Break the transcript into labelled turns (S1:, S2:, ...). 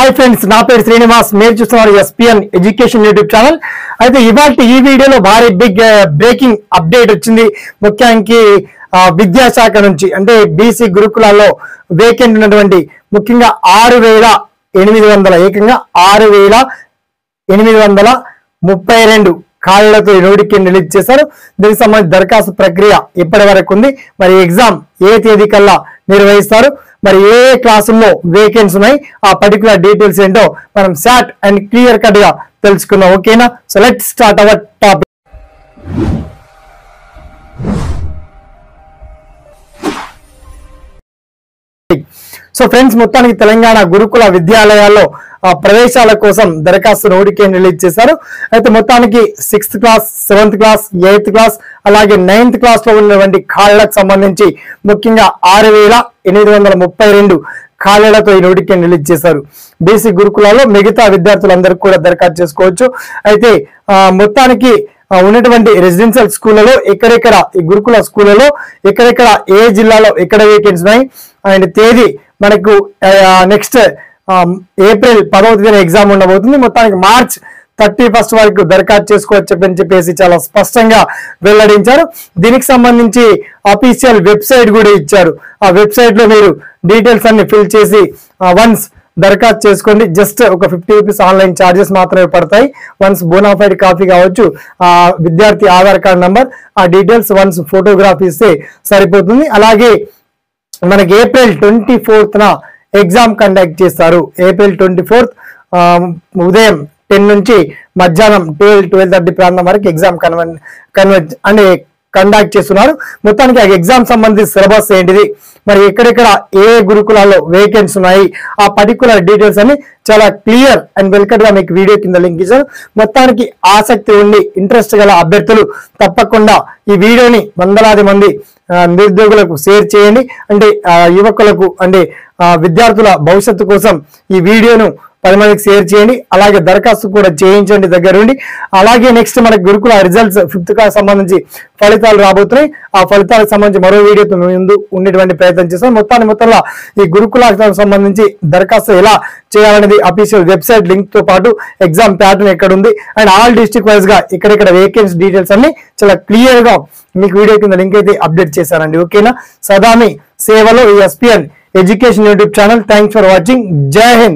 S1: Hi friends, నా పేరు శ్రీనివాస్. మీరు చూస్తున్నారు ఎస్పీఎన్ ఎడ్యుకేషన్ యూట్యూబ్ ఛానల్. అయితే ఇవాళ ఈ వీడియోలో భారీ బిగ్ బ్రేకింగ్ అప్డేట్ వచ్చింది. ముఖ్యంగా విద్యాశాఖ నుంచి, అంటే బీసీ గురుకులాల్లో వేకెంట్ ఉన్నటువంటి ముఖ్యంగా 6,800 ఏకంగా 6,832 ఖాళీలతో ఈ నోటిఫికేషన్ రిలీజ్ చేశారు. దీనికి సంబంధించి దరఖాస్తు ప్రక్రియ ఇప్పటి వరకు ఉంది. మరి ఎగ్జామ్ ఏ తేదీ కల్లా నిర్వహిస్తారు, మరి ఏ క్లాసుల్లో వేకెన్సీ ఉన్నాయి, ఆ పర్టికులర్ డీటెయిల్స్ ఏంటో మనం షార్ట్ అండ్ క్లియర్ కట్ గా తెలుసుకుందాం. ఓకేనా? So let's start our topic. So friends, మొత్తానికి తెలంగాణ గురుకుల విద్యాలయాల్లో ప్రవేశాల కోసం దరఖాస్తు నోటిఫికేషన్ రిలీజ్ చేశారు. అయితే మొత్తానికి 6th class, 7th class, 8th class అలాగే 9th క్లాస్ లో ఉన్నటువంటి ఖాళీలకు సంబంధించి ముఖ్యంగా 6,832 ఖాళీలతో ఈ నోటిఫికేషన్ రిలీజ్ చేశారు. బీసీ గురుకులాల్లో మిగతా విద్యార్థులందరికీ కూడా దరఖాస్తు చేసుకోవచ్చు. అయితే మొత్తానికి ఉన్నటువంటి రెసిడెన్షియల్ స్కూళ్లలో ఎక్కడెక్కడ, ఈ గురుకుల స్కూళ్లలో ఎక్కడెక్కడ, ఏ జిల్లాలో ఎక్కడ వేకెన్సీ ఉన్నాయి అండ్ తేదీ మనకు నెక్స్ట్ ఏప్రిల్ 10వ తేదీన ఎగ్జామ్ ఉండబోతుంది. మొత్తానికి మార్చ్ 31 వరకు దరఖాస్తు చేసుకోవచ్చు అని చెప్పేసి చాలా స్పష్టంగా వెల్లడించారు. దీనికి సంబంధించి అఫీషియల్ వెబ్సైట్ కూడా ఇచ్చారు. ఆ వెబ్సైట్ లో మీరు డీటెయిల్స్ అన్ని ఫిల్ చేసి వన్స్ దరఖాస్తు చేసుకోండి. జస్ట్ ఒక 50 రూపీస్ ఆన్లైన్ ఛార్జెస్ మాత్రమే పడతాయి. వన్స్ బోనాఫైడ్ కాపీ కావచ్చు, ఆ విద్యార్థి ఆధార్ కార్డ్ నంబర్, ఆ డీటెయిల్స్ వన్స్ ఫోటోగ్రాఫ్ ఇస్తే సరిపోతుంది. అలాగే మనకి ఏప్రిల్ 24న ఎగ్జామ్ కండక్ట్ చేస్తారు. ఏప్రిల్ 24 ఉదయం 10 నుంచి మధ్యాహ్నం 12-12:30 ప్రాంతం వరకు ఎగ్జామ్ కండక్ట్ చేస్తున్నారు. మొత్తానికి ఆ ఎగ్జామ్ సంబంధించి సిలబస్ ఏంటిది, మరి ఎక్కడెక్కడ ఏ గురుకులాల్లో వేకెన్సీ ఉన్నాయి, ఆ పర్టికులర్ డీటెయిల్స్ అన్ని చాలా క్లియర్ అండ్ వెల్కట్ గా మీకు వీడియో కింద లింక్ ఇచ్చారు. మొత్తానికి ఆసక్తి ఉండి ఇంట్రెస్ట్ గల అభ్యర్థులు తప్పకుండా ఈ వీడియోని వందలాది మంది నిరుద్యోగులకు షేర్ చేయండి. అంటే యువకులకు, అంటే విద్యార్థుల భవిష్యత్తు కోసం ఈ వీడియోను 10 మందికి షేర్ చేయండి. అలాగే దరఖాస్తు కూడా చేయించండి దగ్గరుండి. అలాగే నెక్స్ట్ మనకి గురుకుల రిజల్ట్స్ 5th క్లాస్ సంబంధించి ఫలితాలు రాబోతున్నాయి. ఆ ఫలితాలకు సంబంధించి మరో వీడియోతో ముందు ఉండేటువంటి ప్రయత్నం చేస్తాం. మొత్తంలో ఈ గురుకులకు సంబంధించి దరఖాస్తు ఎలా చేయాలనేది అఫీషియల్ వెబ్సైట్ లింక్ తో పాటు ఎగ్జామ్ ప్యాటర్న్ ఎక్కడ ఉంది అండ్ ఆల్ డిస్ట్రిక్ట్ వైజ్ గా ఇక్కడ వేకెన్సీ డీటెయిల్స్ అన్ని చాలా క్లియర్ గా మీకు వీడియో కింద లింక్ అయితే అప్డేట్ చేశానండి. ఓకేనా? సదా మీ సేవలో ఈ SPN education YouTube channel. Thanks for watching. జై హింద్.